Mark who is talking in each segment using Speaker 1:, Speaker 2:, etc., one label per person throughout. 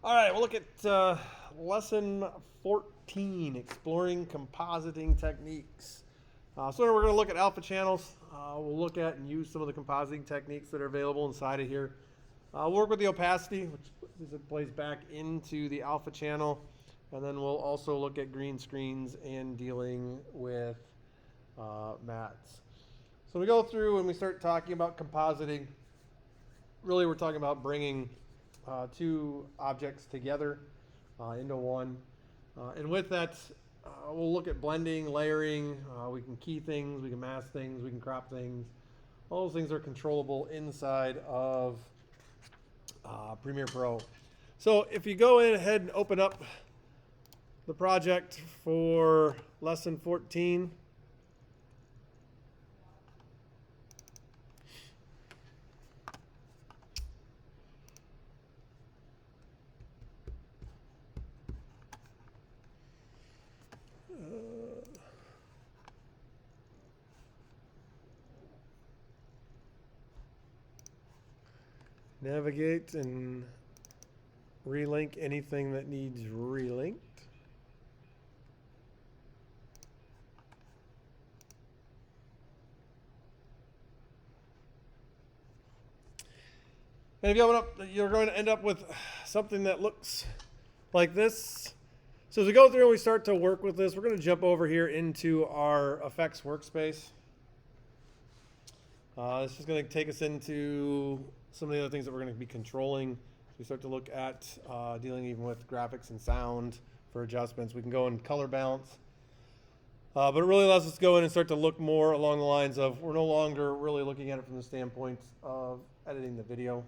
Speaker 1: All right, we'll look at lesson 14, exploring compositing techniques. So we're going to look at alpha channels. We'll look at and use some of the compositing techniques that are available inside of here. We'll work with the opacity, which plays back into the alpha channel. And then we'll also look at green screens and dealing with mats. So we go through and we start talking about compositing. Really, we're talking about bringing two objects together into one. And with that, we'll look at blending, layering. We can key things, we can mask things, we can crop things. All those things are controllable inside of Premiere Pro. So if you go in ahead and open up the project for lesson 14, navigate and relink anything that needs relinked. And if you open up, you're going to end up with something that looks like this. So as we go through and we start to work with this, we're going to jump over here into our effects workspace. This is going to take us into some of the other things that we're going to be controlling. We start to look at dealing even with graphics and sound for adjustments. We can go in color balance. But it really allows us to go in and start to look more along the lines of we're no longer really looking at it from the standpoint of editing the video.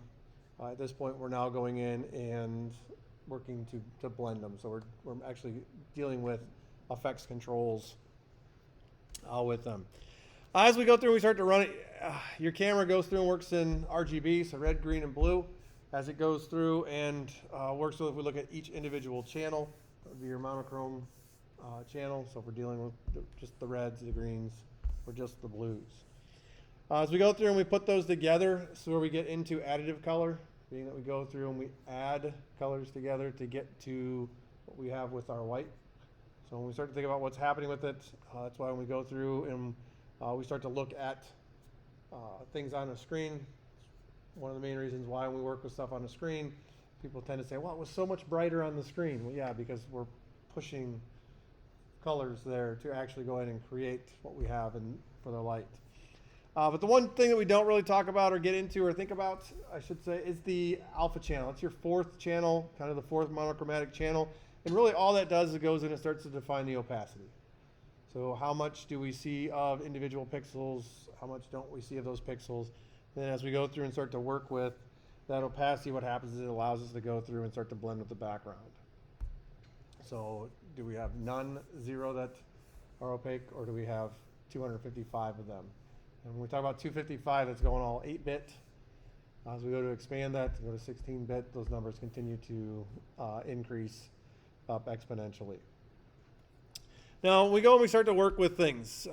Speaker 1: At this point, we're now going in and working to blend them. So we're actually dealing with effects controls with them. As we go through and we start to run it, your camera goes through and works in RGB, so red, green, and blue. As it goes through and works with, if we look at each individual channel, that would be your monochrome channel. So if we're dealing with just the reds, the greens, or just the blues. As we go through and we put those together, so where we get into additive color, being that we go through and we add colors together to get to what we have with our white. So when we start to think about what's happening with it, that's why when we go through and we start to look at things on a screen. One of the main reasons why we work with stuff on the screen, people tend to say, well, it was so much brighter on the screen. Well, yeah, because we're pushing colors there to actually go ahead and create what we have for the light. But the one thing that we don't really talk about or get into or think about, I should say, is the alpha channel. It's your fourth channel, kind of the fourth monochromatic channel. And really all that does is it goes in and starts to define the opacity. So how much do we see of individual pixels? How much don't we see of those pixels? And then as we go through and start to work with that opacity, what happens is it allows us to go through and start to blend with the background. So do we have none, zero that are opaque, or do we have 255 of them? And when we talk about 255, that's going all 8-bit. As we go to expand that, to go to 16-bit, those numbers continue to increase up exponentially. Now, we go and we start to work with things.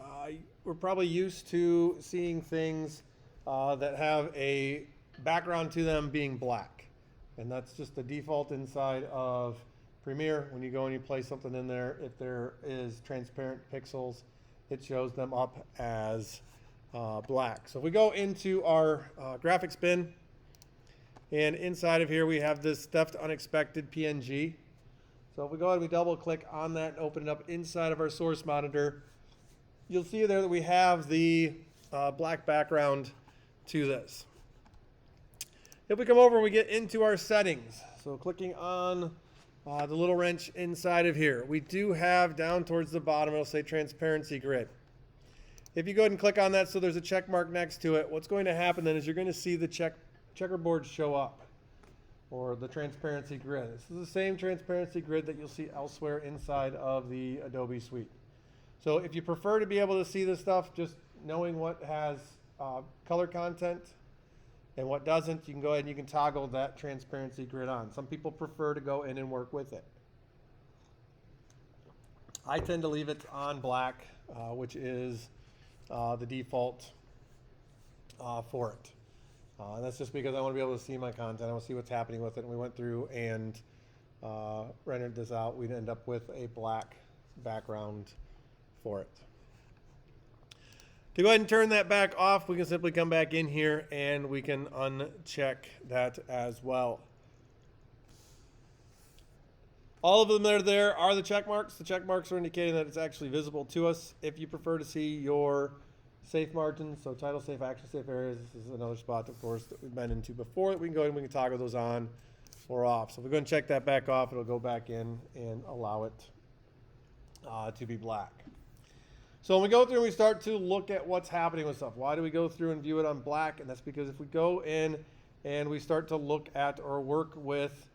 Speaker 1: We're probably used to seeing things that have a background to them being black. And that's just the default inside of Premiere. When you go and you place something in there, if there is transparent pixels, it shows them up as black. So if we go into our graphics bin, and inside of here we have this stuffed unexpected PNG. So if we go ahead and we double click on that and open it up inside of our source monitor, you'll see there that we have the black background to this. If we come over and we get into our settings, so clicking on the little wrench inside of here, we do have down towards the bottom, it'll say transparency grid. If you go ahead and click on that, so there's a check mark next to it, what's going to happen then is you're going to see the checkerboard show up, or the transparency grid. This is the same transparency grid that you'll see elsewhere inside of the Adobe suite. So if you prefer to be able to see this stuff, just knowing what has color content and what doesn't, you can go ahead and you can toggle that transparency grid on. Some people prefer to go in and work with it. I tend to leave it on black, which is the default for it. And that's just because I want to be able to see my content. I want to see what's happening with it. And we went through and rendered this out, we'd end up with a black background for it. To go ahead and turn that back off, we can simply come back in here and we can uncheck that as well. All of them that are there are the check marks. The check marks are indicating that it's actually visible to us. If you prefer to see your safe margins, so title safe, action safe areas, this is another spot, of course, that we've been into before that we can go ahead and we can toggle those on or off. So if we go and check that back off, it'll go back in and allow it to be black. So when we go through and we start to look at what's happening with stuff, why do we go through and view it on black? And that's because if we go in and we start to look at or work with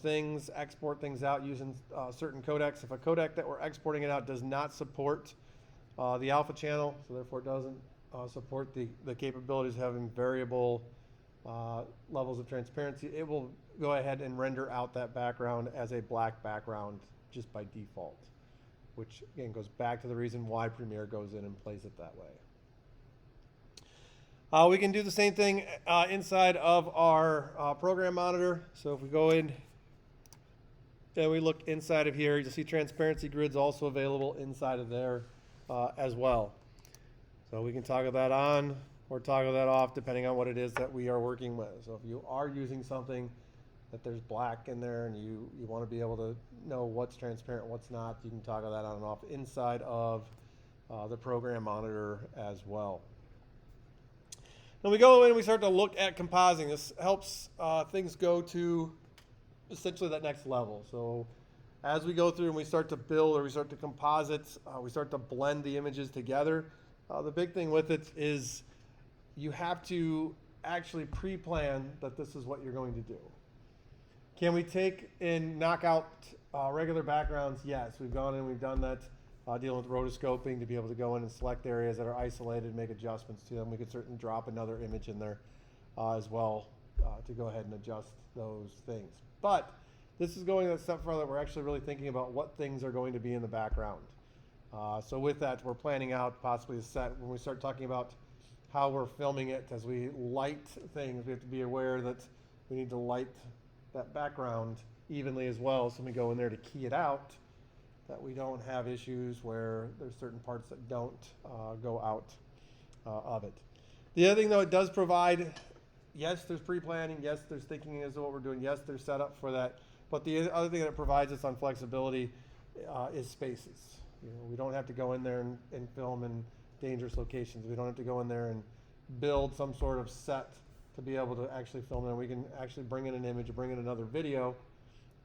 Speaker 1: things, export things out using certain codecs, if a codec that we're exporting it out does not support the alpha channel, so therefore it doesn't support the capabilities of having variable levels of transparency, it will go ahead and render out that background as a black background just by default, which again goes back to the reason why Premiere goes in and plays it that way. We can do the same thing inside of our program monitor. So if we go in and we look inside of here, you'll see transparency grids also available inside of there as well. So we can toggle that on or toggle that off depending on what it is that we are working with. So if you are using something that there's black in there and you want to be able to know what's transparent, what's not, you can toggle that on and off inside of the program monitor as well. When we go in and we start to look at compositing, this helps things go to essentially that next level. So as we go through and we start to build or we start to composite, we start to blend the images together. The big thing with it is you have to actually pre-plan that this is what you're going to do. Can we take and knock out regular backgrounds? Yes, we've gone in and we've done that, dealing with rotoscoping to be able to go in and select areas that are isolated, make adjustments to them. We could certainly drop another image in there as well to go ahead and adjust those things. But this is going a step further. We're actually really thinking about what things are going to be in the background. So with that, we're planning out possibly a set. When we start talking about how we're filming it, as we light things, we have to be aware that we need to light that background evenly as well. So when we go in there to key it out, that we don't have issues where there's certain parts that don't go out of it. The other thing though, it does provide, yes, there's pre-planning, yes, there's thinking as to what we're doing, yes, there's setup for that. But the other thing that it provides us on flexibility is spaces. You know, we don't have to go in there and film in dangerous locations. We don't have to go in there and build some sort of set to be able to actually film there. We can actually bring in an image, bring in another video,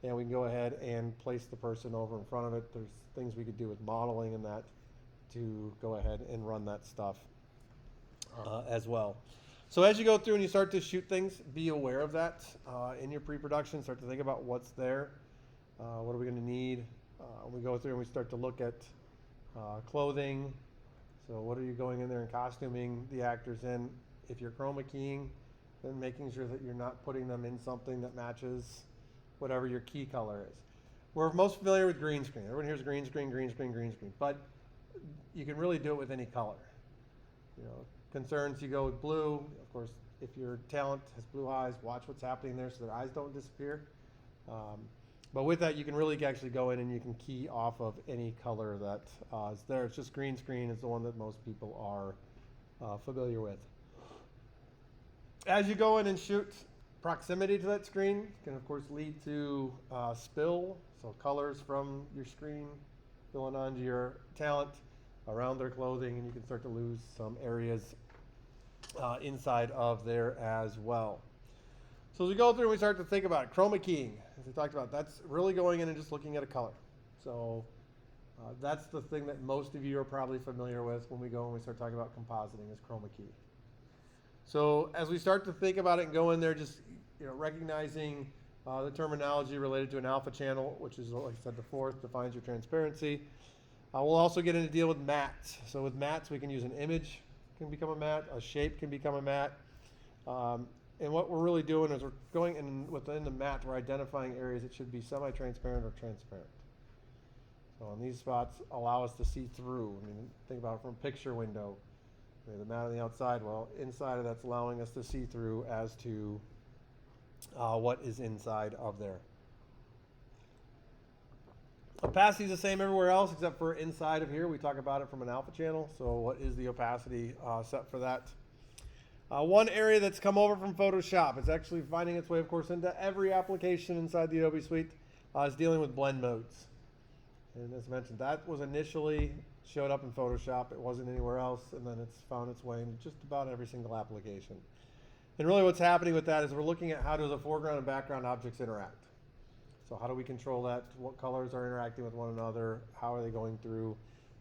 Speaker 1: and we can go ahead and place the person over in front of it. There's things we could do with modeling and that to go ahead and run that stuff as well. So as you go through and you start to shoot things, be aware of that in your pre-production. Start to think about what's there. What are we going to need? We go through and we start to look at clothing. So what are you going in there and costuming the actors in? If you're chroma keying, then making sure that you're not putting them in something that matches whatever your key color is. We're most familiar with green screen. Everyone here's green screen, green screen, green screen. But you can really do it with any color. You know, concerns, you go with blue. Of course, if your talent has blue eyes, watch what's happening there so their eyes don't disappear. But with that, you can really actually go in and you can key off of any color that is there. It's just green screen is the one that most people are familiar with. As you go in and shoot, proximity to that screen can of course lead to spill, so colors from your screen spilling onto your talent around their clothing, and you can start to lose some areas inside of there as well. So as we go through and we start to think about it, chroma keying, as we talked about, that's really going in and just looking at a color. So that's the thing that most of you are probably familiar with when we go and we start talking about compositing is chroma key. So as we start to think about it and go in there, just recognizing the terminology related to an alpha channel, which is, like I said, the fourth, defines your transparency. We'll also get into deal with mattes. So with mattes, we can use an image can become a matte, a shape can become a matte. And what we're really doing is we're going in within the matte, we're identifying areas that should be semi-transparent or transparent. So on these spots, allow us to see through. I mean, think about it from a picture window. The matte on the outside, well, inside of that's allowing us to see through as to what is inside of there. Opacity is the same everywhere else except for inside of here. We talk about it from an alpha channel. So what is the opacity set for that? One area that's come over from Photoshop, it's actually finding its way, of course, into every application inside the Adobe Suite, is dealing with blend modes. And as mentioned, that was initially showed up in Photoshop. It wasn't anywhere else, and then it's found its way in just about every single application. And really what's happening with that is we're looking at how do the foreground and background objects interact. So how do we control that? What colors are interacting with one another? How are they going through?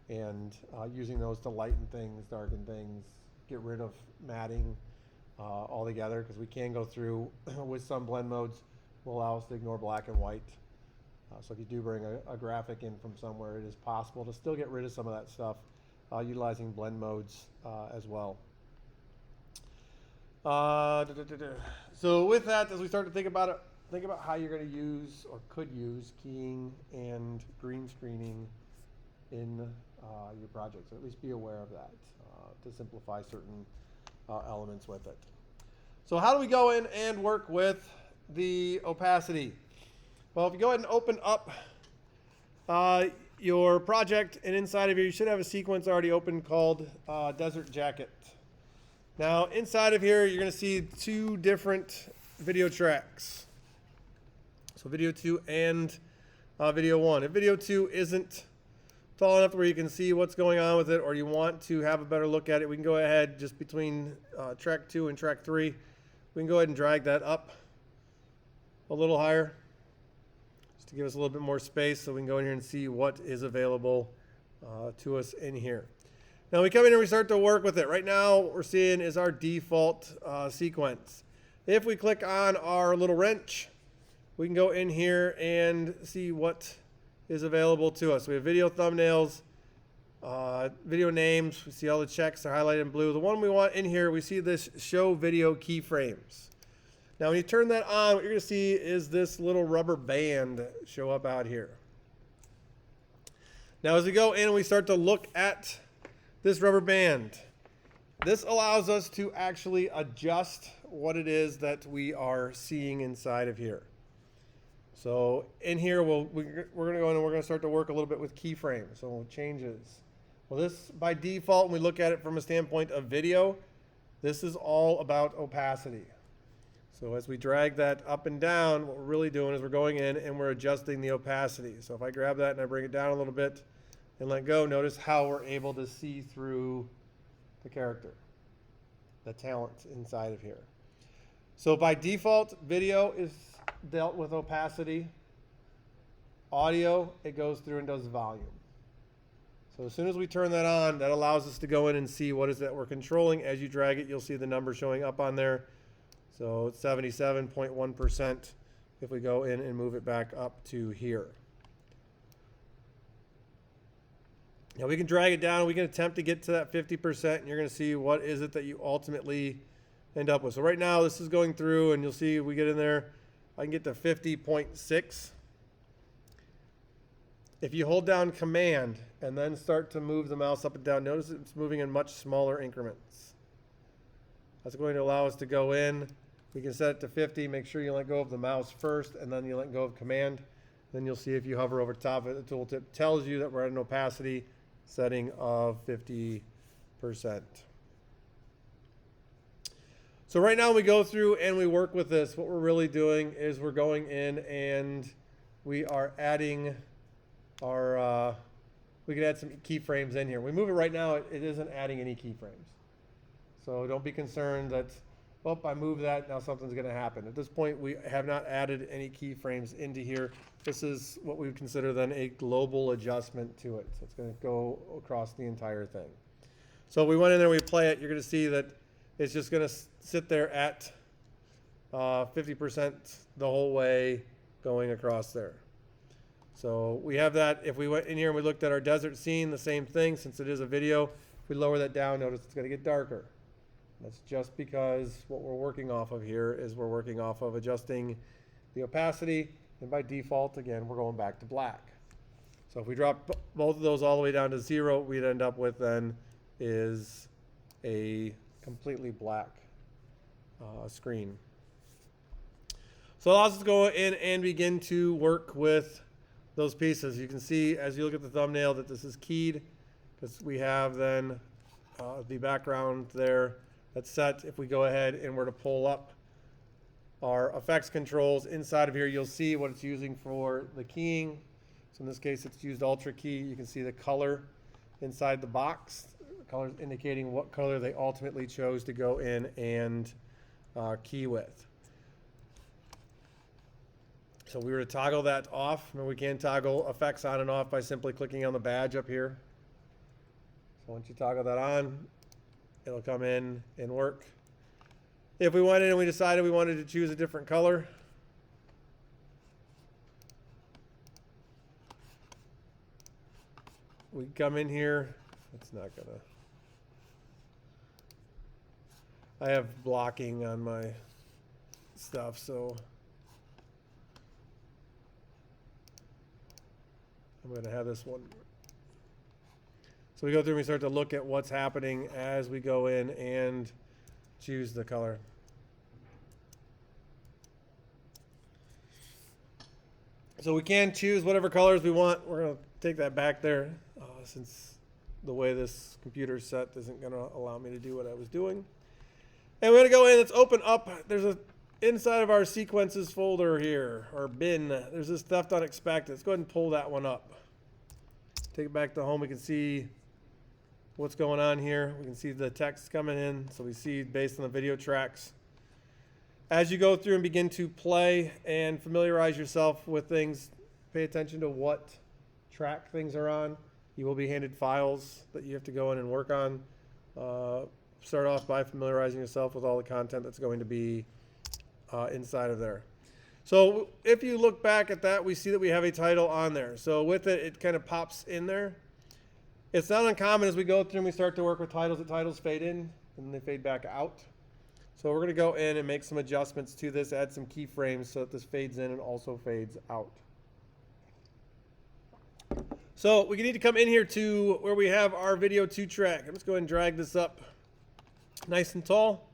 Speaker 1: And using those to lighten things, darken things, get rid of matting altogether, because we can go through with some blend modes will allow us to ignore black and white. So if you do bring a graphic in from somewhere, it is possible to still get rid of some of that stuff utilizing blend modes as well. So with that, as we start to think about it, think about how you're going to use or could use keying and green screening in your projects, or at least be aware of that to simplify certain elements with it. So how do we go in and work with the opacity? Well, if you go ahead and open up your project, and inside of here you should have a sequence already open called Desert Jacket. Now inside of here you're going to see two different video tracks. So video 2 and video 1. If video 2 isn't tall enough where you can see what's going on with it, or you want to have a better look at it, we can go ahead just between track 2 and track 3. We can go ahead and drag that up a little higher just to give us a little bit more space so we can go in here and see what is available to us in here. Now we come in here and we start to work with it. Right now what we're seeing is our default sequence. If we click on our little wrench, we can go in here and see what is available to us. We have video thumbnails, video names. We see all the checks are highlighted in blue. The one we want in here, we see this show video keyframes. Now when you turn that on, what you're going to see is this little rubber band show up out here. Now as we go in and we start to look at this rubber band, this allows us to actually adjust what it is that we are seeing inside of here. So in here, we're going to go in and we're going to start to work a little bit with keyframes. So changes. Well, this by default, when we look at it from a standpoint of video, this is all about opacity. So as we drag that up and down, what we're really doing is we're going in and we're adjusting the opacity. So if I grab that and I bring it down a little bit and let go, notice how we're able to see through the character, the talent inside of here. So by default, video is dealt with opacity. Audio, it goes through and does volume. So as soon as we turn that on, that allows us to go in and see what is that we're controlling. As you drag it, you'll see the number showing up on there. So it's 77.1% if we go in and move it back up to here. Now we can drag it down. We can attempt to get to that 50%, and you're going to see what is it that you ultimately end up with. So right now this is going through, and you'll see we get in there. I can get to 50.6. If you hold down Command and then start to move the mouse up and down, notice it's moving in much smaller increments. That's going to allow us to go in. We can set it to 50. Make sure you let go of the mouse first, and then you let go of Command. Then you'll see if you hover over top of it, the tooltip tells you that we're at an opacity setting of 50%. So right now we go through and we work with this. What we're really doing is we're going in and we are adding our, we can add some keyframes in here. We move it right now, it isn't adding any keyframes. So don't be concerned that, oh, I move that, now something's going to happen. At this point, we have not added any keyframes into here. This is what we would consider then a global adjustment to it. So it's going to go across the entire thing. So we went in there, we play it, you're going to see that it's just going to sit there at 50% the whole way going across there. So we have that. If we went in here and we looked at our desert scene, the same thing, since it is a video. If we lower that down, notice it's going to get darker. That's just because what we're working off of here is we're working off of adjusting the opacity, and by default, again, we're going back to black. So if we drop both of those all the way down to 0, what we'd end up with then is a completely black screen. So it allows us to go in and begin to work with those pieces. You can see as you look at the thumbnail that this is keyed because we have then the background there that's set. If we go ahead and we're to pull up our effects controls inside of here, you'll see what it's using for the keying. So in this case, it's used Ultra Key. You can see the color inside the box, colors indicating what color they ultimately chose to go in and key with. So we were to toggle that off. Remember, we can toggle effects on and off by simply clicking on the badge up here. So once you toggle that on, it'll come in and work. If we went in and we decided we wanted to choose a different color, we come in here. It's not gonna. I have blocking on my stuff, so I'm going to have this one. So we go through and we start to look at what's happening as we go in and choose the color. So we can choose whatever colors we want. We're going to take that back there since the way this computer is set isn't going to allow me to do what I was doing. And we're going to go in. Let's open up. There's a inside of our sequences folder here, or bin. There's this theft unexpected. Let's go ahead and pull that one up. Take it back to home. We can see what's going on here. We can see the text coming in. So we see based on the video tracks. As you go through and begin to play and familiarize yourself with things, pay attention to what track things are on. You will be handed files that you have to go in and work on. Start off by familiarizing yourself with all the content that's going to be inside of there. So if you look back at that, we see that we have a title on there. So with it, it kind of pops in there. It's not uncommon as we go through and we start to work with titles, that titles fade in and they fade back out. So we're going to go in and make some adjustments to this, add some keyframes so that this fades in and also fades out. So we need to come in here to where we have our video 2 track. I'm just going to drag this up nice and tall.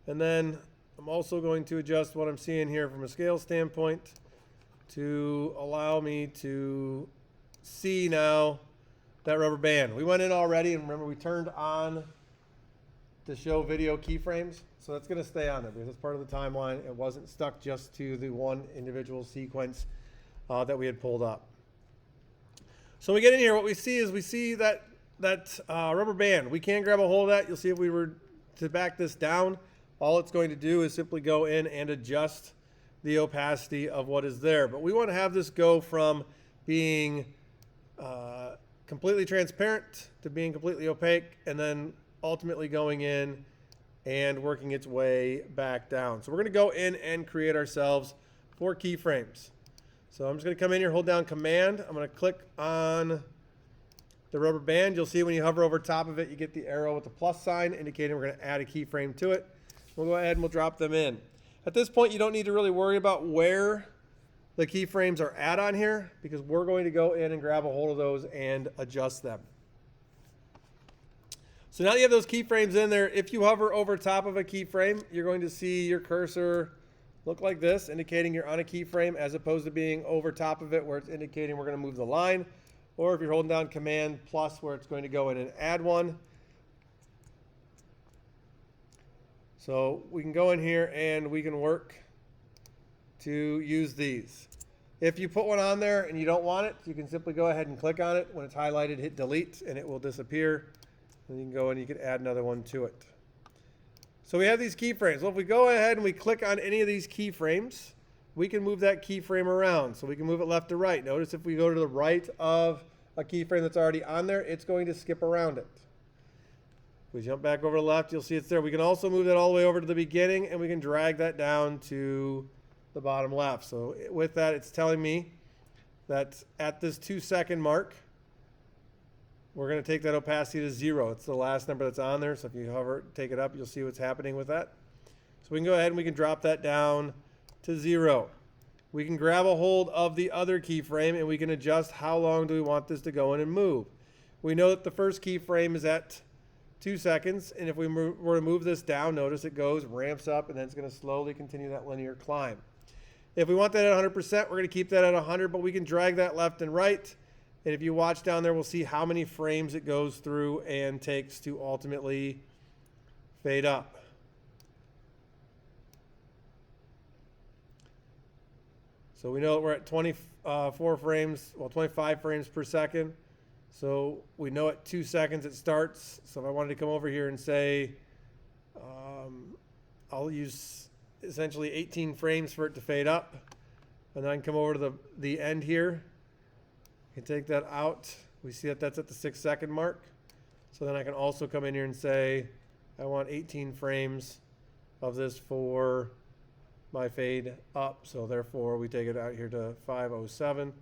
Speaker 1: And then I'm also going to adjust what I'm seeing here from a scale standpoint to allow me to see now that rubber band. We went in already, and remember we turned on to show video keyframes. So that's going to stay on there because it's part of the timeline. It wasn't stuck just to the one individual sequence that we had pulled up. So when we get in here, what we see is we see that rubber band. We can grab a hold of that. You'll see if we were to back this down, all it's going to do is simply go in and adjust the opacity of what is there. But we want to have this go from being completely transparent to being completely opaque, and then ultimately going in and working its way back down. So we're going to go in and create ourselves 4 keyframes. So I'm just going to come in here, hold down Command. I'm going to click on the rubber band. You'll see when you hover over top of it, you get the arrow with the plus sign indicating we're going to add a keyframe to it. We'll go ahead and we'll drop them in. At this point, you don't need to really worry about where the keyframes are at on here because we're going to go in and grab a hold of those and adjust them. So now that you have those keyframes in there, if you hover over top of a keyframe, you're going to see your cursor look like this, indicating you're on a keyframe as opposed to being over top of it where it's indicating we're going to move the line. Or if you're holding down Command plus where it's going to go in and add one. So we can go in here and we can work to use these. If you put one on there and you don't want it, you can simply go ahead and click on it. When it's highlighted, hit delete and it will disappear. And you can go and you can add another one to it. So we have these keyframes. Well, if we go ahead and we click on any of these keyframes, we can move that keyframe around. So we can move it left to right. Notice if we go to the right of a keyframe that's already on there, it's going to skip around it. If we jump back over to the left, you'll see it's there. We can also move that all the way over to the beginning, and we can drag that down to the bottom left. So with that, it's telling me that at this 2-second mark, we're going to take that opacity to 0. It's the last number that's on there. So if you hover, take it up, you'll see what's happening with that. So we can go ahead and we can drop that down to 0. We can grab a hold of the other keyframe and we can adjust how long do we want this to go in and move. We know that the first keyframe is at 2 seconds, and if we were to move this down, notice it goes, ramps up, and then it's going to slowly continue that linear climb. If we want that at 100%, we're going to keep that at 100, but we can drag that left and right. And if you watch down there, we'll see how many frames it goes through and takes to ultimately fade up. So we know that we're at 24 frames, well, 25 frames per second. So we know at 2 seconds it starts. So if I wanted to come over here and say, I'll use essentially 18 frames for it to fade up. And then I can come over to the end here. I can take that out. We see that that's at the 6 second mark. So then I can also come in here and say, I want 18 frames of this for my fade up. So therefore we take it out here to 507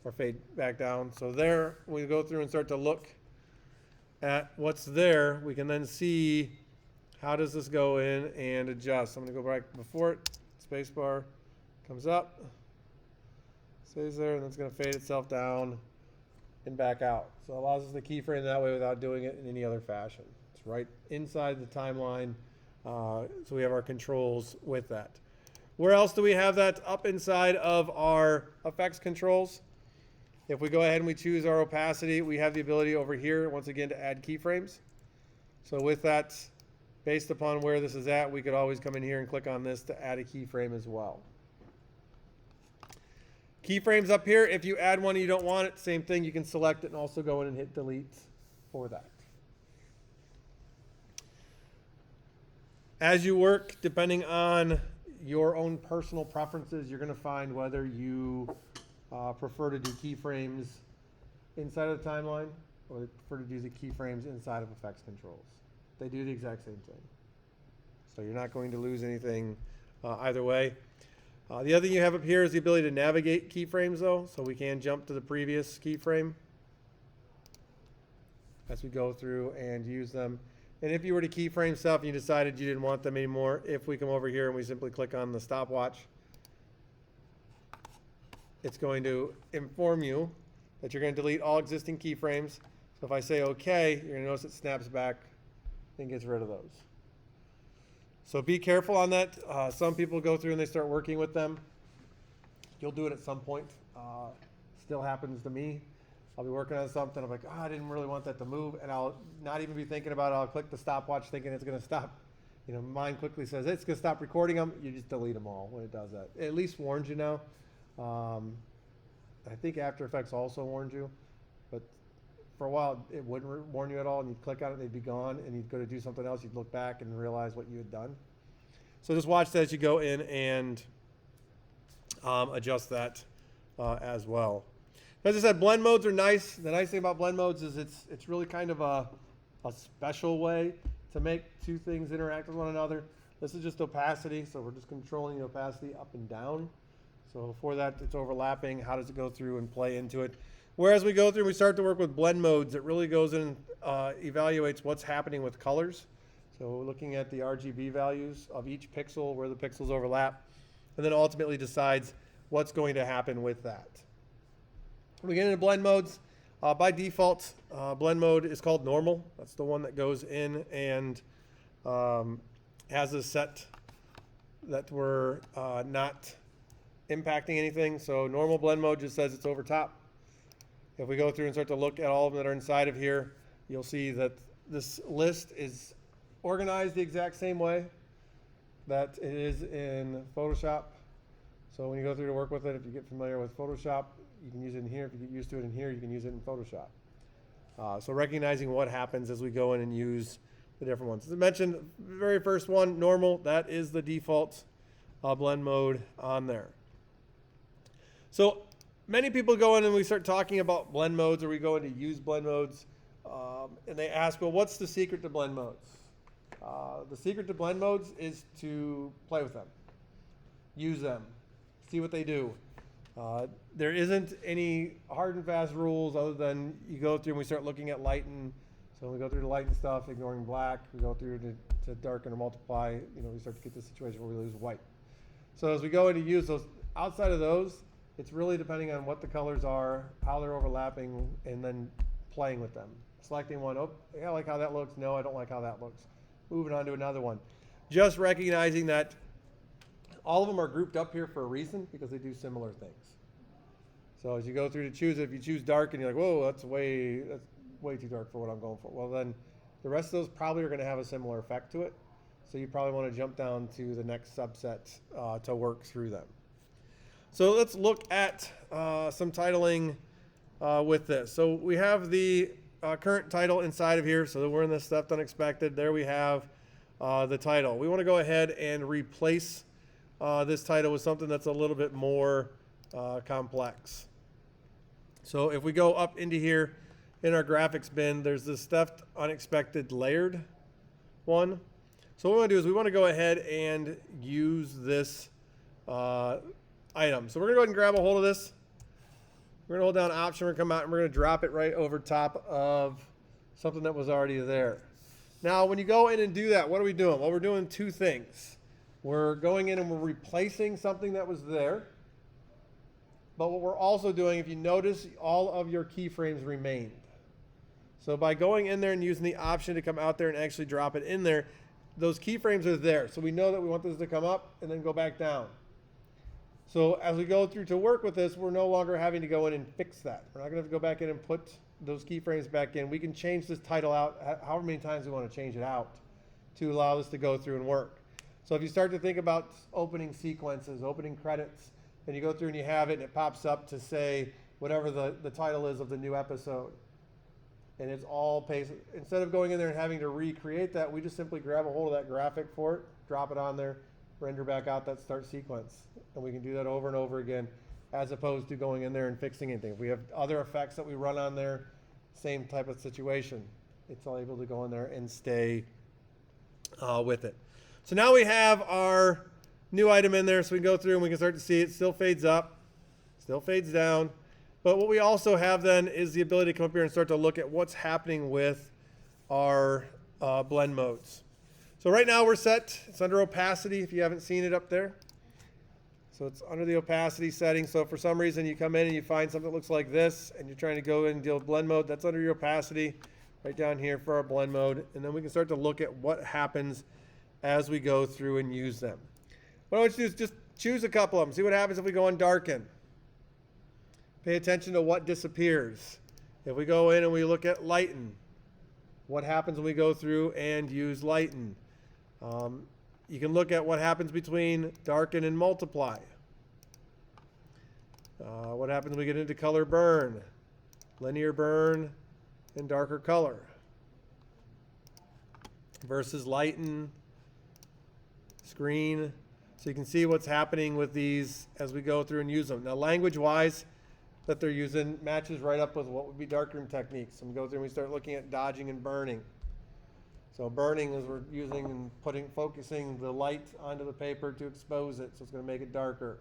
Speaker 1: or fade back down. So there we go through and start to look at what's there. We can then see how does this go in and adjust. I'm going to go back before it. Spacebar comes up, stays there, and then it's going to fade itself down and back out. So it allows us to keyframe that way without doing it in any other fashion. It's right inside the timeline. So we have our controls with that. Where else do we have that? Up inside of our effects controls. If we go ahead and we choose our opacity, we have the ability over here, once again, to add keyframes. So with that, based upon where this is at, we could always come in here and click on this to add a keyframe as well. Keyframes up here, if you add one and you don't want it, same thing, you can select it and also go in and hit delete for that. As you work, depending on your own personal preferences, you're going to find whether you prefer to do keyframes inside of the timeline or prefer to do the keyframes inside of effects controls. They do the exact same thing. So you're not going to lose anything either way. The other thing you have up here is the ability to navigate keyframes though. So we can jump to the previous keyframe as we go through and use them. And if you were to keyframe stuff and you decided you didn't want them anymore, if we come over here and we simply click on the stopwatch, it's going to inform you that you're going to delete all existing keyframes. So if I say OK, you're going to notice it snaps back and gets rid of those. So be careful on that. Some people go through and they start working with them. You'll do it at some point. Still happens to me. I'll be working on something. I'm like, oh, I didn't really want that to move. And I'll not even be thinking about it. I'll click the stopwatch thinking it's going to stop. You know, mine quickly says it's going to stop recording them. You just delete them all when it does that. It at least warns you now. I think After Effects also warned you. But for a while, it wouldn't warn you at all. And you'd click on it, they'd be gone. And you'd go to do something else. You'd look back and realize what you had done. So just watch that as you go in and adjust that as well. As I said, blend modes are nice. The nice thing about blend modes is it's really kind of a special way to make two things interact with one another. This is just opacity, so we're just controlling the opacity up and down. So for that, it's overlapping. How does it go through and play into it? Whereas we go through and we start to work with blend modes, it really goes in and evaluates what's happening with colors. So we're looking at the RGB values of each pixel, where the pixels overlap, and then ultimately decides what's going to happen with that. We get into blend modes. By default, blend mode is called normal. That's the one that goes in and has a set that we're not impacting anything. So normal blend mode just says it's over top. If we go through and start to look at all of them that are inside of here, you'll see that this list is organized the exact same way that it is in Photoshop. So when you go through to work with it, if you get familiar with Photoshop, you can use it in here. If you get used to it in here, you can use it in Photoshop. So recognizing what happens as we go in and use the different ones. As I mentioned, the very first one, normal, that is the default blend mode on there. So many people go in and we start talking about blend modes, or we go in to use blend modes, and they ask, well, what's the secret to blend modes? The secret to blend modes is to play with them, use them, see what they do. There isn't any hard and fast rules other than you go through and we start looking at lighten. So when we go through the lighten stuff, ignoring black, we go through to darken or multiply, we start to get to the situation where we lose white. So as we go in to use those, outside of those, it's really depending on what the colors are, how they're overlapping, and then playing with them. Selecting one, oh, yeah, I like how that looks. No, I don't like how that looks. Moving on to another one. Just recognizing that all of them are grouped up here for a reason because they do similar things. So as you go through to choose it, if you choose dark and you're like, whoa, that's way too dark for what I'm going for. Well, then the rest of those probably are going to have a similar effect to it. So you probably want to jump down to the next subset to work through them. So let's look at some titling with this. So we have the current title inside of here. So we're in the Stuff Unexpected. There we have the title. We want to go ahead and replace this title with something that's a little bit more complex. So if we go up into here in our graphics bin, there's this Stuff Unexpected layered one. So what we want to do is we want to go ahead and use this item. So we're going to go ahead and grab a hold of this. We're going to hold down Option, we're going to come out and we're going to drop it right over top of something that was already there. Now when you go in and do that, what are we doing? Well, we're doing two things. We're going in and we're replacing something that was there. But what we're also doing, if you notice, all of your keyframes remained. So by going in there and using the option to come out there and actually drop it in there, those keyframes are there. So we know that we want this to come up and then go back down. So as we go through to work with this, we're no longer having to go in and fix that. We're not going to have to go back in and put those keyframes back in. We can change this title out however many times we want to change it out to allow this to go through and work. So if you start to think about opening sequences, opening credits, and you go through and you have it and it pops up to say whatever the title is of the new episode. And it's all pasted. Instead of going in there and having to recreate that, we just simply grab a hold of that graphic for it, drop it on there, render back out that start sequence. And we can do that over and over again, as opposed to going in there and fixing anything. If we have other effects that we run on there, same type of situation. It's all able to go in there and stay with it. So now we have our new item in there, so we can go through and we can start to see it still fades up, still fades down. But what we also have then is the ability to come up here and start to look at what's happening with our blend modes. So right now we're set, it's under opacity if you haven't seen it up there. So it's under the opacity setting. So if for some reason you come in and you find something that looks like this and you're trying to go in and deal with blend mode, that's under your opacity right down here for our blend mode. And then we can start to look at what happens as we go through and use them. What I want you to do is just choose a couple of them. See what happens if we go on darken. Pay attention to what disappears. If we go in and we look at lighten, what happens when we go through and use lighten? You can look at what happens between darken and multiply. What happens when we get into color burn, linear burn, and darker color versus lighten, screen. So you can see what's happening with these as we go through and use them. Now language-wise, that they're using matches right up with what would be darkroom techniques. And we go through and we start looking at dodging and burning. So burning is we're using and focusing the light onto the paper to expose it, so it's going to make it darker.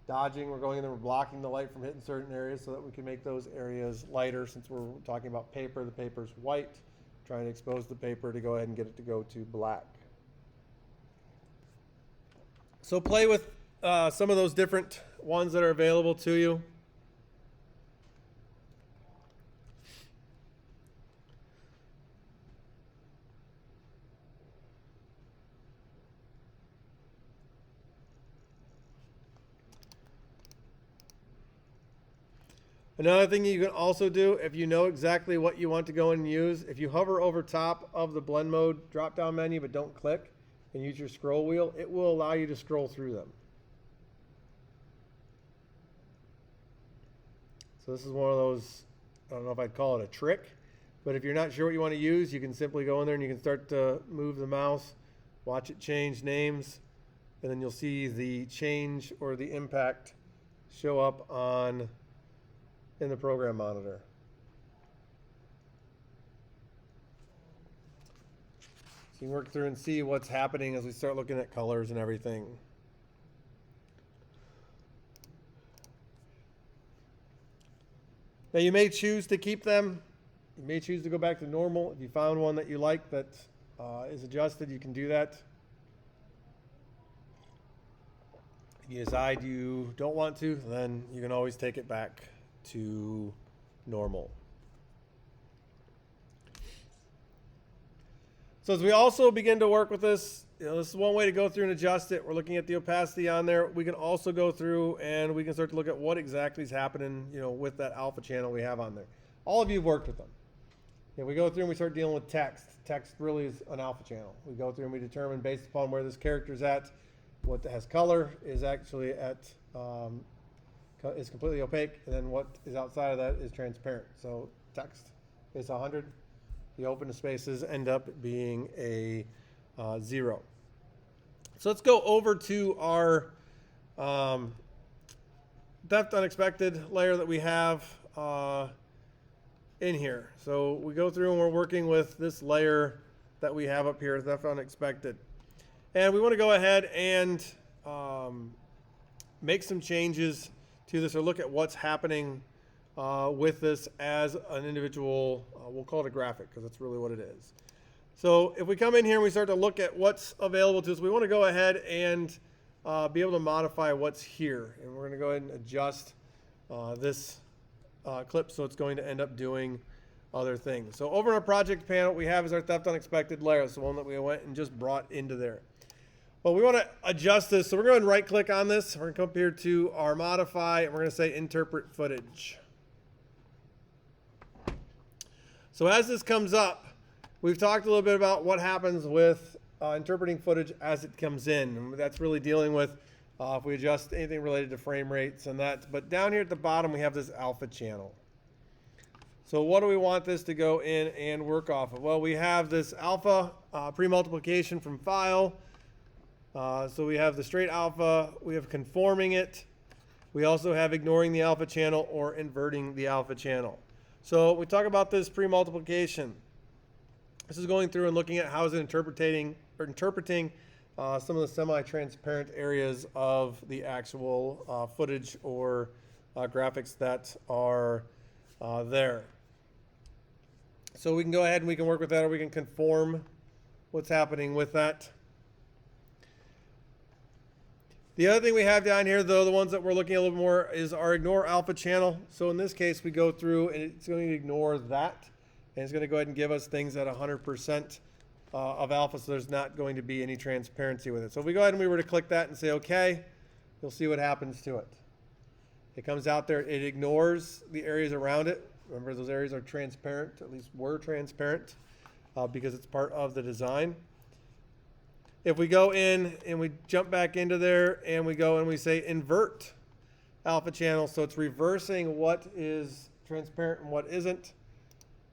Speaker 1: Dodging, we're going in there, we're blocking the light from hitting certain areas so that we can make those areas lighter. Since we're talking about paper, the paper's white, trying to expose the paper to go ahead and get it to go to black. So play with some of those different ones that are available to you. Another thing you can also do, if you know exactly what you want to go and use, if you hover over top of the blend mode drop-down menu but don't click and use your scroll wheel, it will allow you to scroll through them. So this is one of those, I don't know if I'd call it a trick, but if you're not sure what you want to use, you can simply go in there and you can start to move the mouse, watch it change names, and then you'll see the change or the impact show up in the program monitor. So you can work through and see what's happening as we start looking at colors and everything. Now you may choose to keep them. You may choose to go back to normal. If you found one that you like that is adjusted, you can do that. If you decide you don't want to, then you can always take it back to normal. So as we also begin to work with this, this is one way to go through and adjust it. We're looking at the opacity on there. We can also go through and we can start to look at what exactly is happening, with that alpha channel we have on there. All of you have worked with them. If we go through and we start dealing with text, text really is an alpha channel. We go through and we determine based upon where this character is at, what has color is actually at, is completely opaque, and then what is outside of that is transparent. So text is 100. The open spaces end up being a 0. So let's go over to our depth unexpected layer that we have in here. So we go through and we're working with this layer that we have up here, depth unexpected. And we want to go ahead and make some changes to this, or look at what's happening with this as an individual, we'll call it a graphic because that's really what it is. So if we come in here and we start to look at what's available to us, we want to go ahead and be able to modify what's here. And we're going to go ahead and adjust this clip so it's going to end up doing other things. So over in our project panel, what we have is our depth unexpected layer. It's the one that we went and just brought into there. Well, we want to adjust this. So we're going to right click on this. We're going to come up here to our modify, and we're going to say interpret footage. So as this comes up, we've talked a little bit about what happens with interpreting footage as it comes in. And that's really dealing with if we adjust anything related to frame rates and that. But down here at the bottom, we have this alpha channel. So what do we want this to go in and work off of? Well, we have this alpha pre-multiplication from file. So we have the straight alpha. We have conforming it. We also have ignoring the alpha channel or inverting the alpha channel. So we talk about this pre-multiplication. This is going through and looking at how is it interpreting some of the semi-transparent areas of the actual footage or graphics that are there. So we can go ahead and we can work with that, or we can conform what's happening with that. The other thing we have down here, though, the ones that we're looking at a little more, is our ignore alpha channel. So in this case, we go through and it's going to ignore that. And it's going to go ahead and give us things at 100% of alpha, so there's not going to be any transparency with it. So if we go ahead and we were to click that and say OK, you'll see what happens to it. It comes out there. It ignores the areas around it. Remember, those areas are transparent, at least were transparent, because it's part of the design. If we go in and we jump back into there and we go and we say invert alpha channel, so it's reversing what is transparent and what isn't,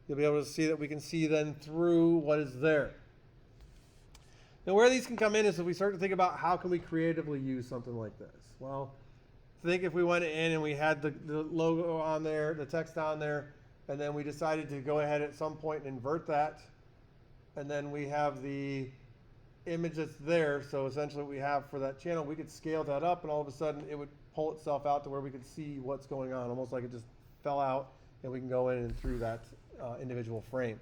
Speaker 1: you'll be able to see that we can see then through what is there. Now where these can come in is if we start to think about how can we creatively use something like this. Well, think if we went in and we had the logo on there, the text on there, and then we decided to go ahead at some point and invert that, and then we have the image that's there. So essentially what we have for that channel, we could scale that up and all of a sudden it would pull itself out to where we could see what's going on, almost like it just fell out and we can go in and through that individual frame.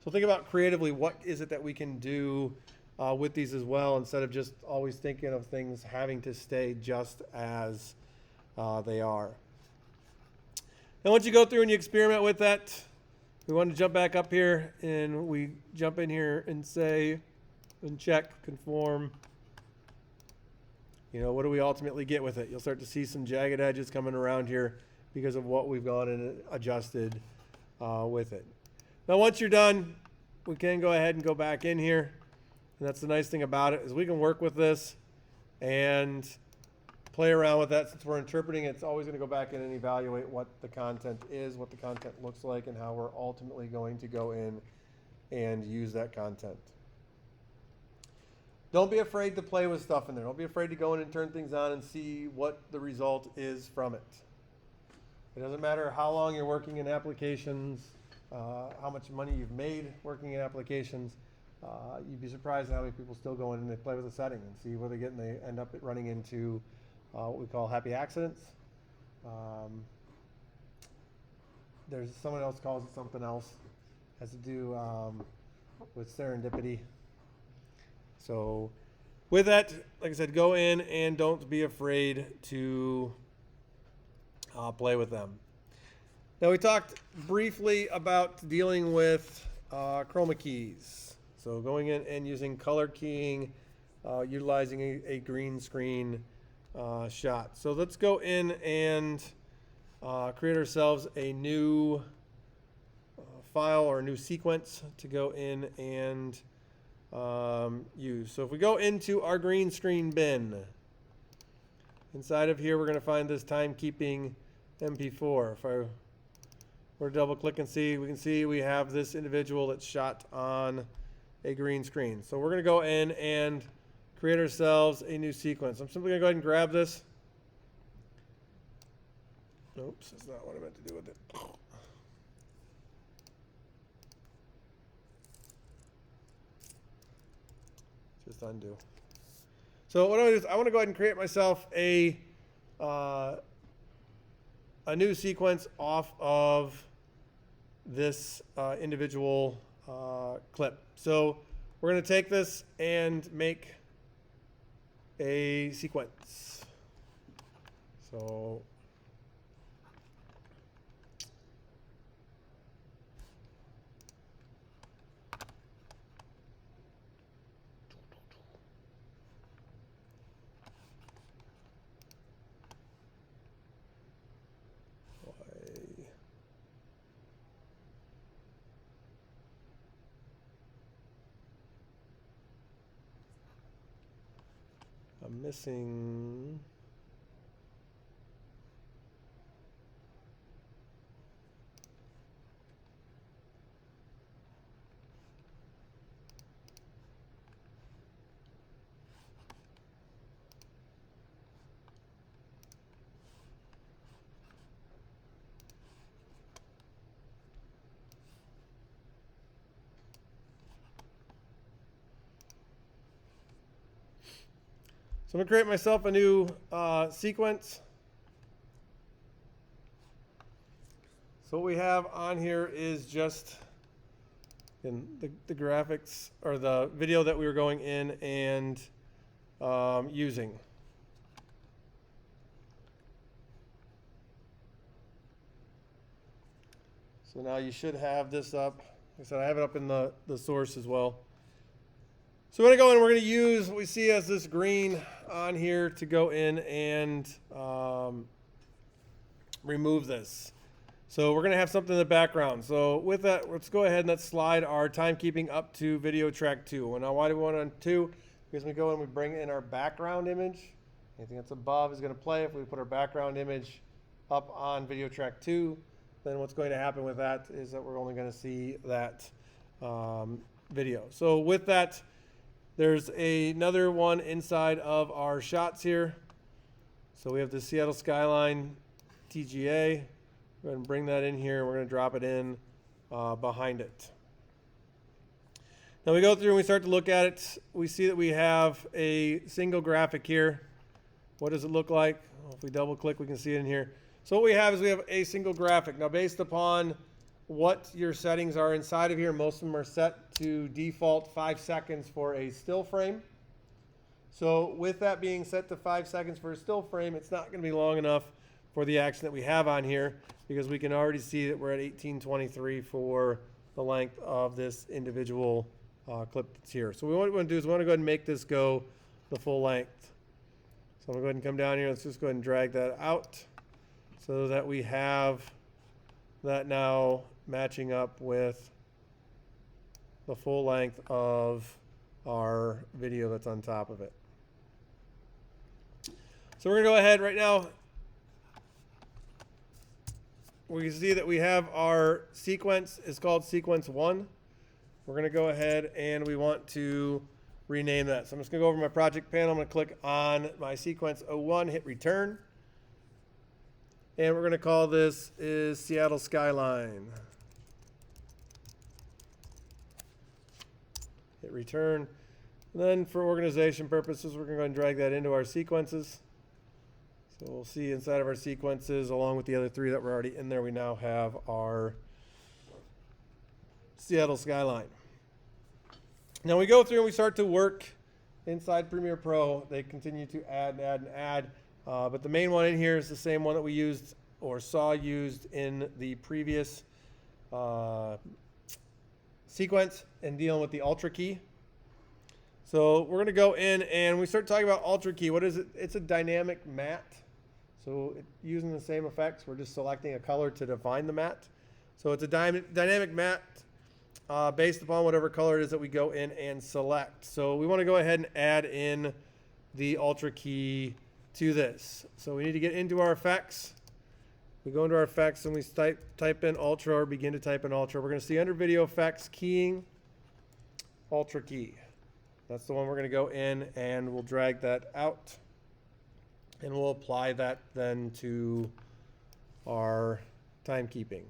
Speaker 1: So think about creatively what is it that we can do with these as well, instead of just always thinking of things having to stay just as they are. And once you go through and you experiment with that, we want to jump back up here and we jump in here and say, and check, conform. What do we ultimately get with it? You'll start to see some jagged edges coming around here because of what we've gone and adjusted with it. Now once you're done, we can go ahead and go back in here. And that's the nice thing about it, is we can work with this and play around with that. Since we're interpreting it, it's always going to go back in and evaluate what the content is, what the content looks like, and how we're ultimately going to go in and use that content. Don't be afraid to play with stuff in there. Don't be afraid to go in and turn things on and see what the result is from it. It doesn't matter how long you're working in applications, how much money you've made working in applications. You'd be surprised at how many people still go in and they play with the setting and see what they get, and they end up running into what we call happy accidents. There's someone else calls it something else. It has to do with serendipity. So with that, like I said, go in and don't be afraid to play with them. Now we talked briefly about dealing with chroma keys. So going in and using color keying utilizing a green screen shot. So let's go in and create ourselves a new file or a new sequence to go in and use. So if we go into our green screen bin, inside of here we're going to find this timekeeping MP4. If I were to double click and see, we can see we have this individual that's shot on a green screen. So we're going to go in and create ourselves a new sequence. I'm simply going to go ahead and grab this. Oops, that's not what I meant to do with it. Just undo. So what I want to do is I want to go ahead and create myself a new sequence off of this individual clip. So we're going to take this and make a sequence. So I'm missing. So I'm going to create myself a new sequence. So what we have on here is just the graphics or the video that we were going in and using. So now you should have this up. Like I said, I have it up in the source as well. So we're going to go in and we're going to use what we see as this green on here to go in and remove this. So we're going to have something in the background. So with that, let's go ahead and let's slide our timekeeping up to video track 2. And now why do we want it on 2? Because we go and we bring in our background image. Anything that's above is going to play. If we put our background image up on video track 2, then what's going to happen with that is that we're only going to see that video. So with that, there's another one inside of our shots here. So we have the Seattle skyline TGA. Go ahead and bring that in here. We're going to drop it in behind it. Now we go through and we start to look at it. We see that we have a single graphic here. What does it look like? Well, if we double click, we can see it in here. So what we have is we have a single graphic. Now based upon what your settings are inside of here, most of them are set to default 5 seconds for a still frame. So with that being set to 5 seconds for a still frame, it's not going to be long enough for the action that we have on here, because we can already see that we're at 1823 for the length of this individual clip that's here. So what we want to do is we want to go ahead and make this go the full length. So I'm going to go ahead and come down here. Let's just go ahead and drag that out so that we have that now matching up with the full length of our video that's on top of it. So we're going to go ahead right now. We can see that we have our sequence is called sequence 1. We're going to go ahead and we want to rename that. So I'm just going to go over my project panel. I'm going to click on my sequence 01, hit return. And we're going to call this is Seattle skyline. Hit return. And then for organization purposes, we're going to go ahead and drag that into our sequences. So we'll see inside of our sequences, along with the other 3 that were already in there, we now have our Seattle skyline. Now we go through and we start to work inside Premiere Pro. They continue to add and add and add. But the main one in here is the same one that we used or saw used in the previous sequence and dealing with the Ultra key. So we're going to go in and we start talking about Ultra Key. What is it? It's a dynamic matte. So using the same effects, we're just selecting a color to define the matte. So it's a dynamic matte based upon whatever color it is that we go in and select. So we want to go ahead and add in the Ultra Key to this. So we need to get into our effects. We go into our effects and we type in Ultra, or begin to type in Ultra. We're going to see under Video Effects, Keying, Ultra Key. That's the one we're going to go in and we'll drag that out. And we'll apply that then to our timekeeping.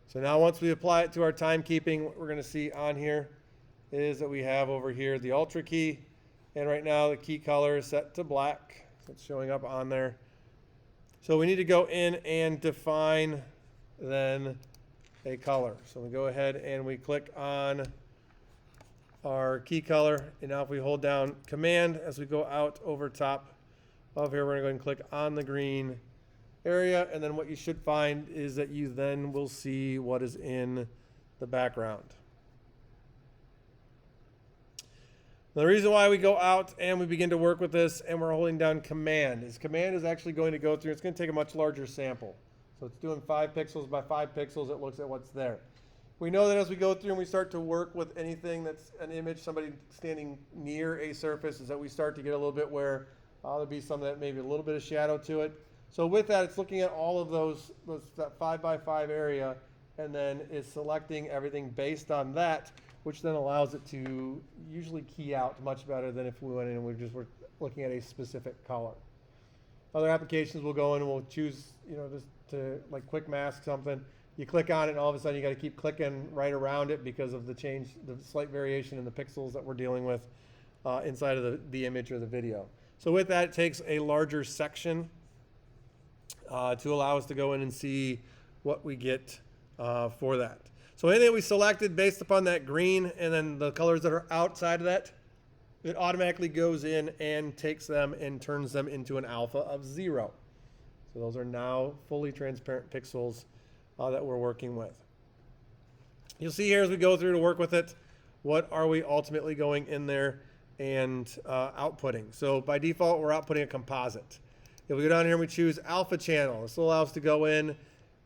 Speaker 1: So now once we apply it to our timekeeping, what we're going to see on here is that we have over here the Ultra Key. And right now the key color is set to black. So it's showing up on there. So we need to go in and define then a color. So we go ahead and we click on our key color, and now if we hold down Command as we go out over top of here, we're going to go ahead and click on the green area, and then what you should find is that you then will see what is in the background. The reason why we go out and we begin to work with this and we're holding down Command is actually going to go through, it's going to take a much larger sample. So it's doing 5 pixels by 5 pixels, it looks at what's there. We know that as we go through and we start to work with anything that's an image, somebody standing near a surface, is that we start to get a little bit where there'll be some that maybe a little bit of shadow to it. So with that, it's looking at all of that 5 by 5 area, and then is selecting everything based on that, which then allows it to usually key out much better than if we went in and we just were looking at a specific color. Other applications we'll go in and we'll choose, just to like quick mask something. You click on it and all of a sudden you got to keep clicking right around it because of the slight variation in the pixels that we're dealing with inside of the image or the video. So with that, it takes a larger section to allow us to go in and see what we get for that. So anything we selected based upon that green and then the colors that are outside of that, it automatically goes in and takes them and turns them into an alpha of 0. So those are now fully transparent pixels that we're working with. You'll see here as we go through to work with it, what are we ultimately going in there and outputting. So by default, we're outputting a composite. If we go down here and we choose alpha channel, this will allow us to go in.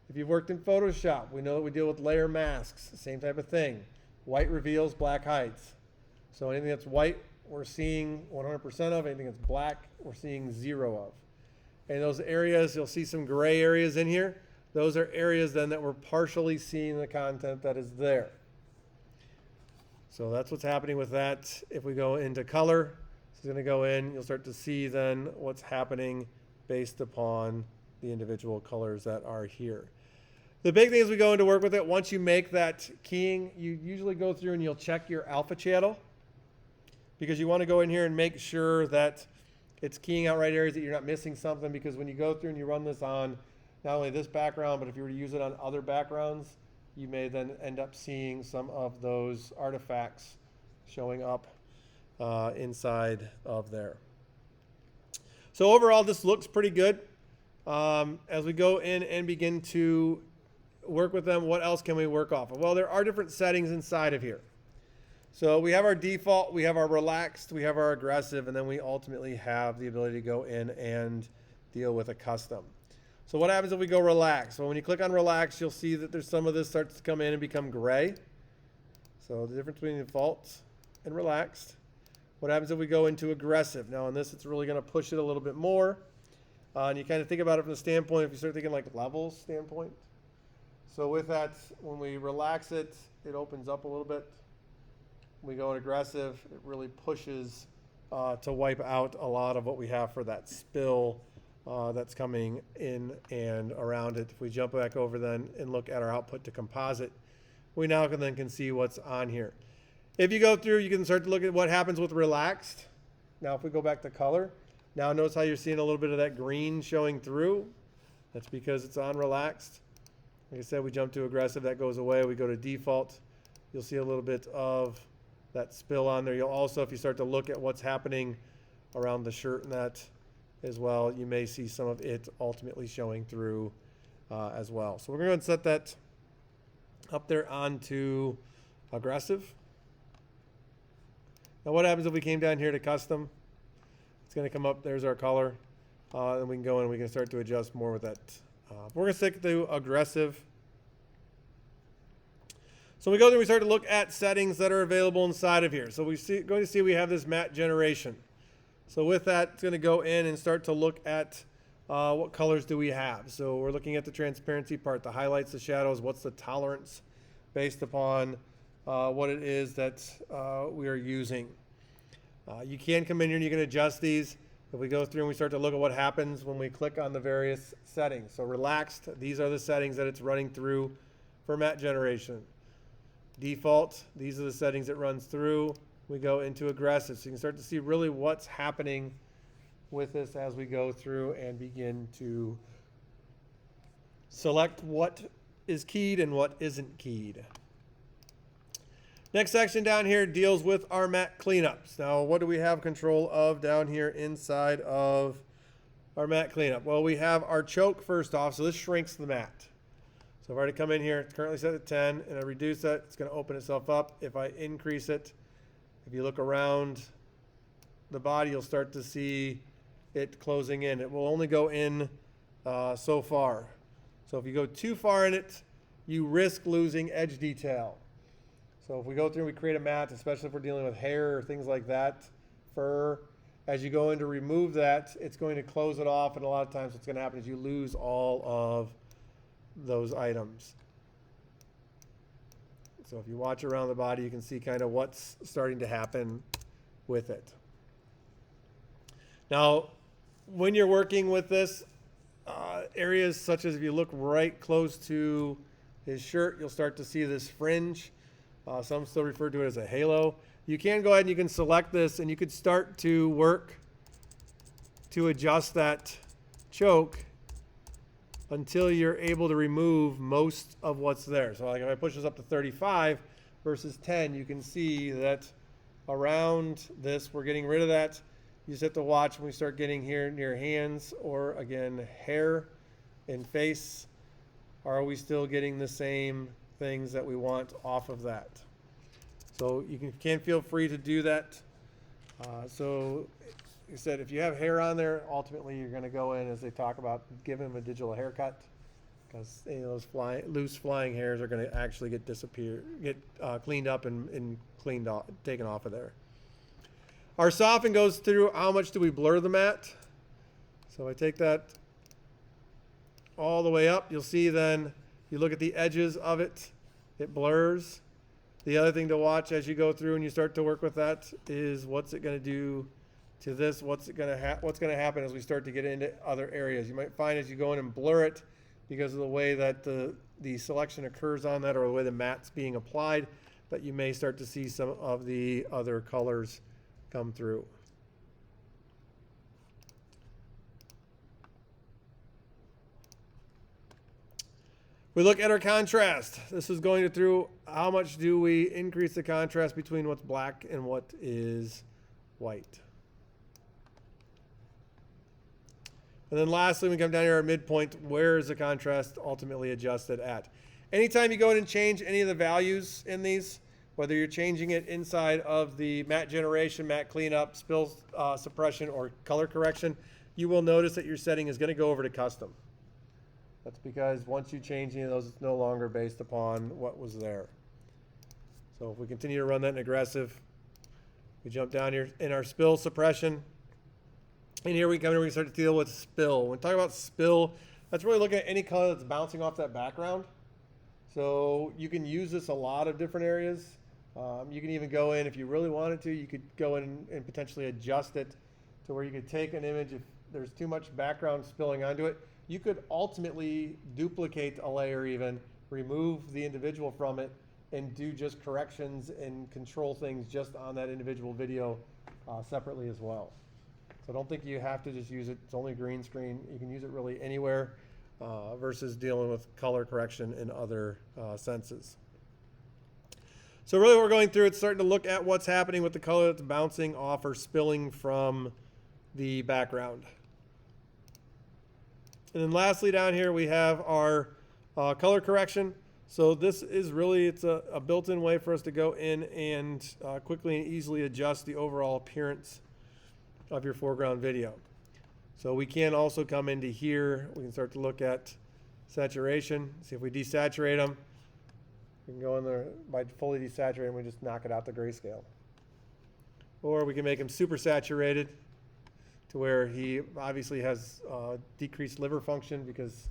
Speaker 1: If you've worked in Photoshop, we know that we deal with layer masks, same type of thing. White reveals, black hides. So anything that's white, we're seeing 100% of. Anything that's black, we're seeing 0 of. And those areas, you'll see some gray areas in here. Those are areas then that we're partially seeing the content that is there. So that's what's happening with that. If we go into color, this is going to go in, you'll start to see then what's happening based upon the individual colors that are here. The big thing as we go into work with it, once you make that keying, you usually go through and you'll check your alpha channel, because you want to go in here and make sure that it's keying out right areas, that you're not missing something, because when you go through and you run this on not only this background, but if you were to use it on other backgrounds, you may then end up seeing some of those artifacts showing up inside of there. So overall, this looks pretty good. As we go in and begin to work with them, what else can we work off of? Well, there are different settings inside of here. So we have our default, we have our relaxed, we have our aggressive, and then we ultimately have the ability to go in and deal with a custom. So what happens if we go relaxed? Well, when you click on relax, you'll see that there's some of this starts to come in and become gray. So the difference between default and relaxed. What happens if we go into aggressive? Now on this, it's really going to push it a little bit more. And you kind of think about it from the standpoint, if you start thinking like levels standpoint. So with that, when we relax it, it opens up a little bit. When we go in aggressive, it really pushes to wipe out a lot of what we have for that spill that's coming in and around it. If we jump back over then and look at our output to composite, we now can see what's on here. If you go through, you can start to look at what happens with relaxed. Now if we go back to color, now notice how you're seeing a little bit of that green showing through. That's because it's on relaxed. Like I said, we jump to aggressive, that goes away. We go to default, you'll see a little bit of that spill on there. You'll also, if you start to look at what's happening around the shirt and that as well, you may see some of it ultimately showing through as well. So we're going to set that up there onto aggressive. Now what happens if we came down here to custom? It's going to come up, there's our color. Then we can go in and we can start to adjust more with that. We're going to stick to aggressive. So we go through and we start to look at settings that are available inside of here. So we're going to see we have this matte generation. So with that, it's going to go in and start to look at what colors do we have. So we're looking at the transparency part, the highlights, the shadows, what's the tolerance based upon what it is that we are using. You can come in here and you can adjust these. If we go through and we start to look at what happens when we click on the various settings. So relaxed, these are the settings that it's running through for matte generation. Default, these are the settings it runs through. We go into aggressive. So you can start to see really what's happening with this as we go through and begin to select what is keyed and what isn't keyed. Next section down here deals with our matte cleanups. Now, what do we have control of down here inside of our matte cleanup? Well, we have our choke first off, so this shrinks the matte. So if I already come in here, it's currently set at 10, and I reduce that, it's going to open itself up. If I increase it, if you look around the body, you'll start to see it closing in. It will only go in so far. So if you go too far in it, you risk losing edge detail. So if we go through and we create a matte, especially if we're dealing with hair or things like that, fur, as you go in to remove that, it's going to close it off, and a lot of times what's going to happen is you lose all of those items. So if you watch around the body, you can see kind of what's starting to happen with it. Now, when you're working with this, areas such as if you look right close to his shirt, you'll start to see this fringe. Some still refer to it as a halo. You can go ahead and you can select this, and you could start to work to adjust that choke until you're able to remove most of what's there. So like if I push this up to 35 versus 10, you can see that around this, we're getting rid of that. You just have to watch when we start getting here near hands or, again, hair and face. Are we still getting the same things that we want off of that? So you can feel free to do that. So like I said, if you have hair on there, ultimately you're going to go in, as they talk about, give him a digital haircut, because those loose flying hairs are going to actually get cleaned up and cleaned off, taken off of there. Our soften goes through how much do we blur the matte. So I take that all the way up. You'll see then, you look at the edges of it, it blurs. The other thing to watch as you go through and you start to work with that is what's it going to do to this, what's going to happen as we start to get into other areas. You might find as you go in and blur it, because of the way that the selection occurs on that, or the way the matte's being applied, that you may start to see some of the other colors come through. We look at our contrast. This is going through how much do we increase the contrast between what's black and what is white. And then lastly, we come down here, our midpoint, where is the contrast ultimately adjusted at? Anytime you go in and change any of the values in these, whether you're changing it inside of the matte generation, matte cleanup, spill suppression, or color correction, you will notice that your setting is going to go over to custom. That's because once you change any of those, it's no longer based upon what was there. So if we continue to run that in aggressive, we jump down here in our spill suppression. And here we come in, we start to deal with spill. When we talk about spill, that's really looking at any color that's bouncing off that background. So you can use this a lot of different areas. You can even go in, if you really wanted to, you could go in and potentially adjust it to where you could take an image. If there's too much background spilling onto it, you could ultimately duplicate a layer even, remove the individual from it, and do just corrections and control things just on that individual video separately as well. So I don't think you have to just use it. It's only green screen. You can use it really anywhere versus dealing with color correction in other senses. So really what we're going through, it's starting to look at what's happening with the color that's bouncing off or spilling from the background. And then lastly down here we have our color correction. So this is really, it's a built-in way for us to go in and quickly and easily adjust the overall appearance of your foreground video. So we can also come into here, we can start to look at saturation, see if we desaturate them. We can go in there by fully desaturating, we just knock it out to grayscale. Or we can make him super saturated to where he obviously has decreased liver function because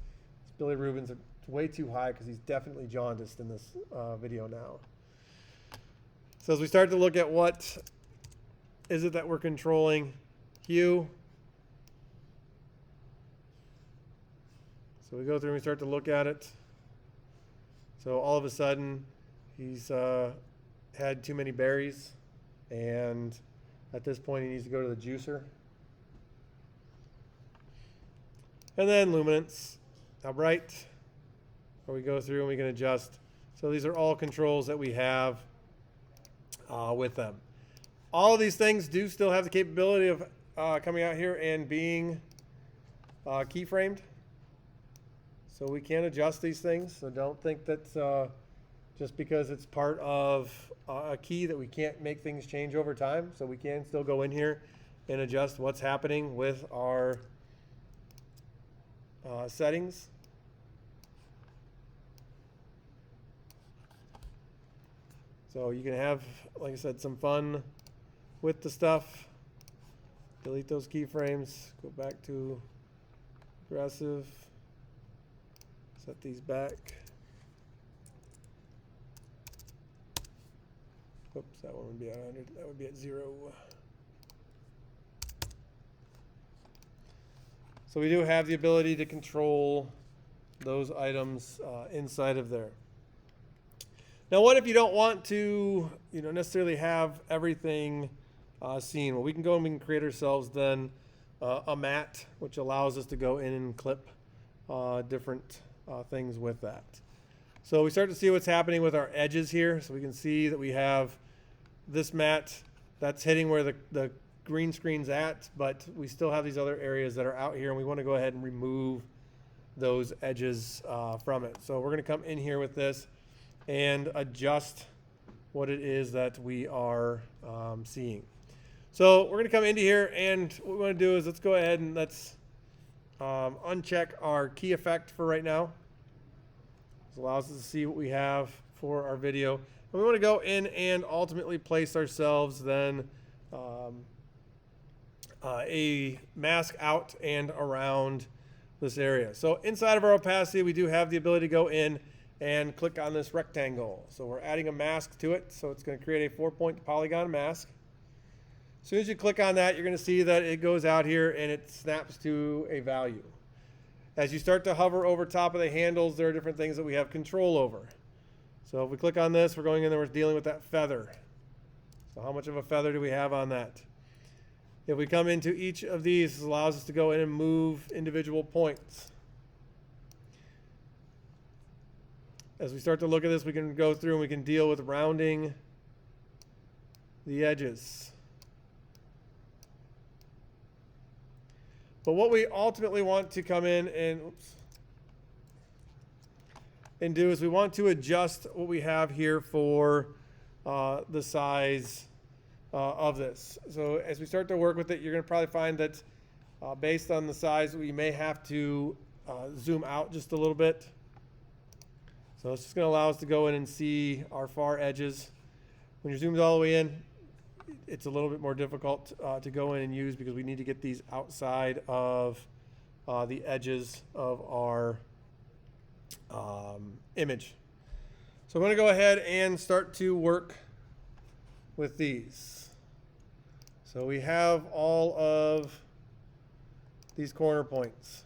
Speaker 1: Billy Rubin's way too high because he's definitely jaundiced in this video now. So as we start to look at what is it that we're controlling, hue. So we go through and we start to look at it. So all of a sudden he's had too many berries, and at this point he needs to go to the juicer. And then luminance, how bright, where we go through and we can adjust. So these are all controls that we have with them. All of these things do still have the capability of coming out here and being keyframed. So we can adjust these things. So don't think that just because it's part of a key that we can't make things change over time. So we can still go in here and adjust what's happening with our settings. So you can have, like I said, some fun with the stuff. Delete those keyframes, go back to aggressive, set these back. Oops, that one would be at 100, that would be at 0. So we do have the ability to control those items inside of there. Now, what if you don't want to, necessarily have everything seen? Well, we can go and we can create ourselves then a mat, which allows us to go in and clip different things with that. So we start to see what's happening with our edges here. So we can see that we have this mat that's hitting where the green screen's at, but we still have these other areas that are out here, and we want to go ahead and remove those edges from it. So we're going to come in here with this and adjust what it is that we are seeing. So we're going to come into here, and what we want to do is let's go ahead and let's uncheck our key effect for right now. This allows us to see what we have for our video. And we want to go in and ultimately place ourselves then a mask out and around this area. So inside of our opacity, we do have the ability to go in and click on this rectangle. So we're adding a mask to it. So it's going to create a 4-point polygon mask. As soon as you click on that, you're going to see that it goes out here and it snaps to a value. As you start to hover over top of the handles, there are different things that we have control over. So if we click on this, we're going in there, we're dealing with that feather. So how much of a feather do we have on that? If we come into each of these, it allows us to go in and move individual points. As we start to look at this, we can go through and we can deal with rounding the edges. But what we ultimately want to come in and do is we want to adjust what we have here for the size of this. So as we start to work with it, you're going to probably find that based on the size, we may have to zoom out just a little bit. So it's just going to allow us to go in and see our far edges. When you're zoomed all the way in, it's a little bit more difficult to go in and use because we need to get these outside of the edges of our image. So I'm going to go ahead and start to work with these. So we have all of these corner points.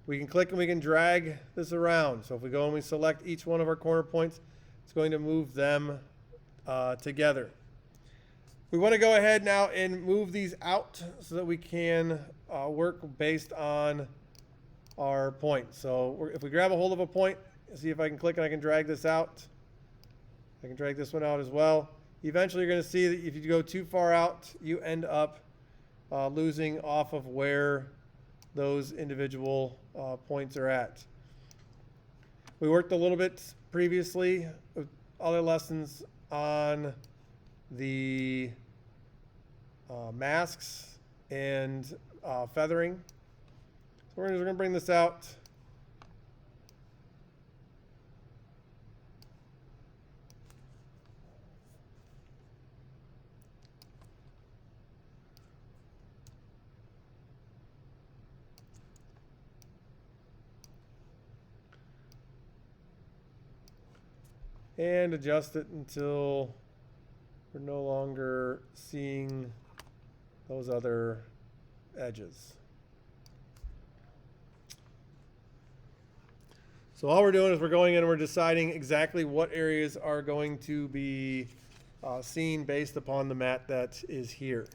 Speaker 1: We can click and we can drag this around. So if we go and we select each one of our corner points, it's going to move them together. We want to go ahead now and move these out so that we can work based on our points. So if we grab a hold of a point, see if I can click and I can drag this out. I can drag this one out as well. Eventually you're going to see that if you go too far out, you end up losing off of where those individual points are at. We worked a little bit previously with other lessons on the masks and feathering. So we're going to bring this out. And adjust it until we're no longer seeing those other edges. So all we're doing is we're going in and we're deciding exactly what areas are going to be seen based upon the mat that is here.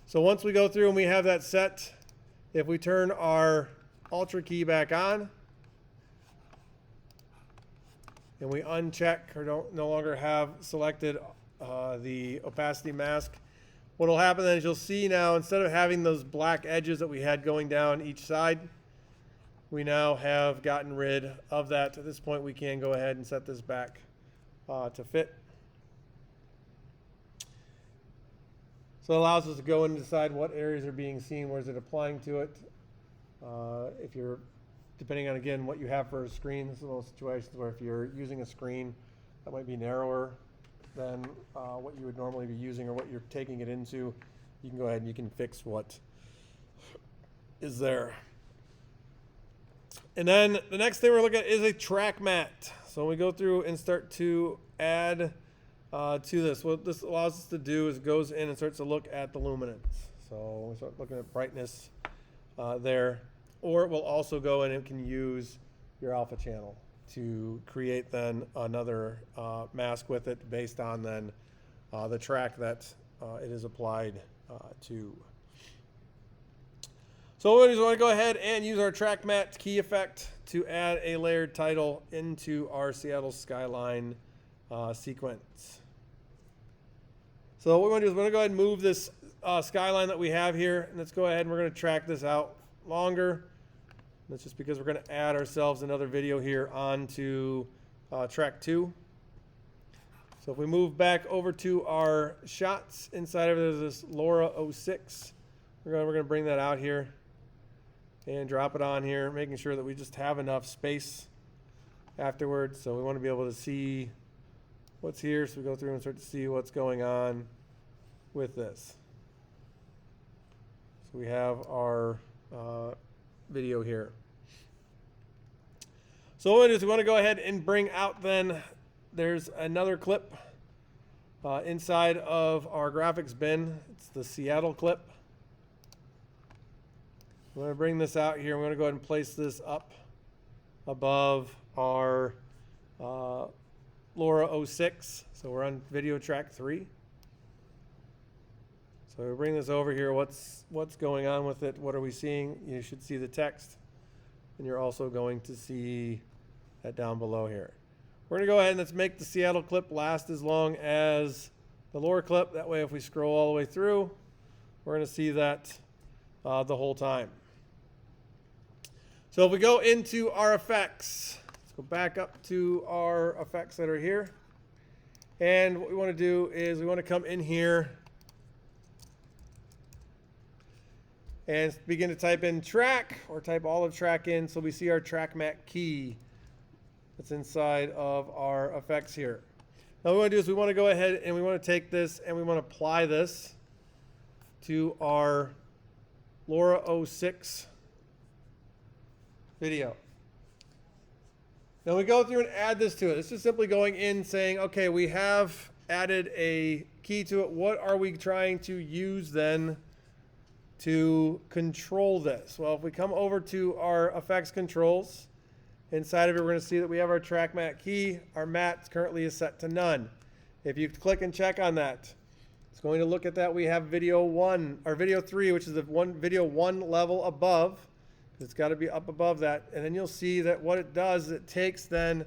Speaker 1: So once we go through and we have that set, if we turn our Ultra key back on, and we uncheck or no longer have selected the opacity mask, what will happen then is you'll see now, instead of having those black edges that we had going down each side, we now have gotten rid of that. At this point, we can go ahead and set this back to fit. So it allows us to go and decide what areas are being seen, where is it applying to it. If you're depending on, again, what you have for a screen. This is one of those situations where if you're using a screen that might be narrower than what you would normally be using or what you're taking it into, you can go ahead and you can fix what is there. And then the next thing we're looking at is a track mat. So when we go through and start to add to this, what this allows us to do is goes in and starts to look at the luminance. So we start looking at brightness there. Or it will also go in and can use your alpha channel to create then another mask with it based on then the track that it is applied to. So we want to go ahead and use our track mat key effect to add a layered title into our Seattle skyline sequence. So what we want to do is we're going to go ahead and move this skyline that we have here, and let's go ahead and we're going to track this out longer. That's just because we're going to add ourselves another video here onto track 2. So if we move back over to our shots, inside of it is this LoRa 06. We're going to bring that out here and drop it on here, making sure that we just have enough space afterwards. So we want to be able to see what's here, so we go through and start to see what's going on with this. So we have our video here. So what it is, we want to go ahead and bring out then, there's another clip inside of our graphics bin. It's the Seattle clip. We're going to bring this out here. We're going to go ahead and place this up above our LoRa 06. So we're on video track 3. So we bring this over here. What's going on with it? What are we seeing? You should see the text, and you're also going to see that down below here. We're going to go ahead and let's make the Seattle clip last as long as the LoRa clip. That way, if we scroll all the way through, we're going to see that the whole time. So if we go into our effects, let's go back up to our effects that are here. And what we want to do is we want to come in here and begin to type in track, or type all of track in, so we see our track mat key that's inside of our effects here. Now what we want to do is we want to go ahead and we want to take this and we want to apply this to our LoRa 06 video. Now we go through and add this to it. It's just simply going in saying, okay, we have added a key to it. What are we trying to use then to control this? Well, if we come over to our effects controls, inside of it, we're going to see that we have our track mat key. Our mat currently is set to none. If you click and check on that, it's going to look at that. We have video 1 or video 3, which is the video 1 level above. It's got to be up above that. And then you'll see that what it does is it takes then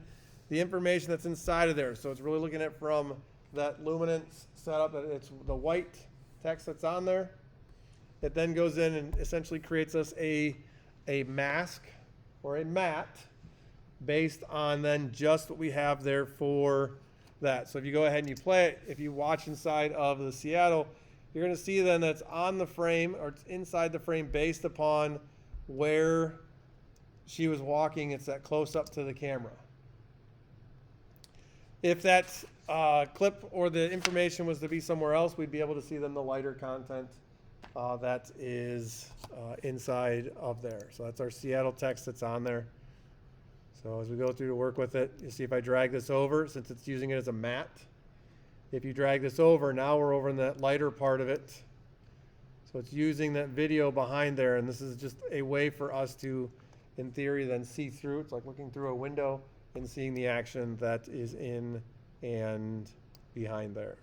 Speaker 1: the information that's inside of there. So it's really looking at from that luminance setup, that it's the white text that's on there. It then goes in and essentially creates us a mask or a mat based on then just what we have there for that. So if you go ahead and you play it, if you watch inside of the Seattle, you're going to see then that's on the frame, or it's inside the frame based upon where she was walking. It's that close up to the camera. If that clip or the information was to be somewhere else, we'd be able to see then the lighter content that is inside of there. So that's our Seattle text that's on there. So as we go through to work with it, you see if I drag this over, since it's using it as a mat, if you drag this over, now we're over in that lighter part of it. So it's using that video behind there, and this is just a way for us to, in theory, then see through. It's like looking through a window and seeing the action that is in and behind there.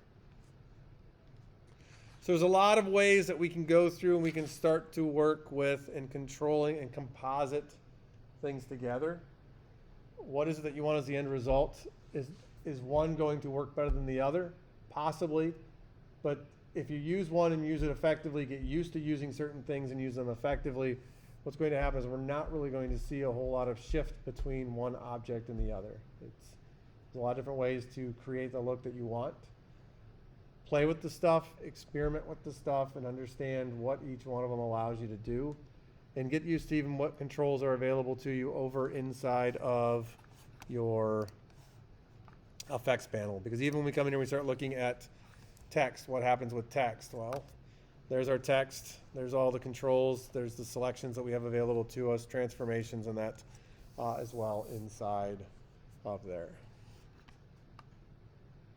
Speaker 1: So there's a lot of ways that we can go through and we can start to work with and controlling and composite things together. What is it that you want as the end result? Is one going to work better than the other? Possibly. But if you use one and use it effectively, get used to using certain things and use them effectively, what's going to happen is we're not really going to see a whole lot of shift between one object and the other. There's a lot of different ways to create the look that you want. Play with the stuff, experiment with the stuff, and understand what each one of them allows you to do. And get used to even what controls are available to you over inside of your effects panel. Because even when we come in here, we start looking at text. What happens with text? Well, there's our text. There's all the controls. There's the selections that we have available to us, transformations and that as well inside of there.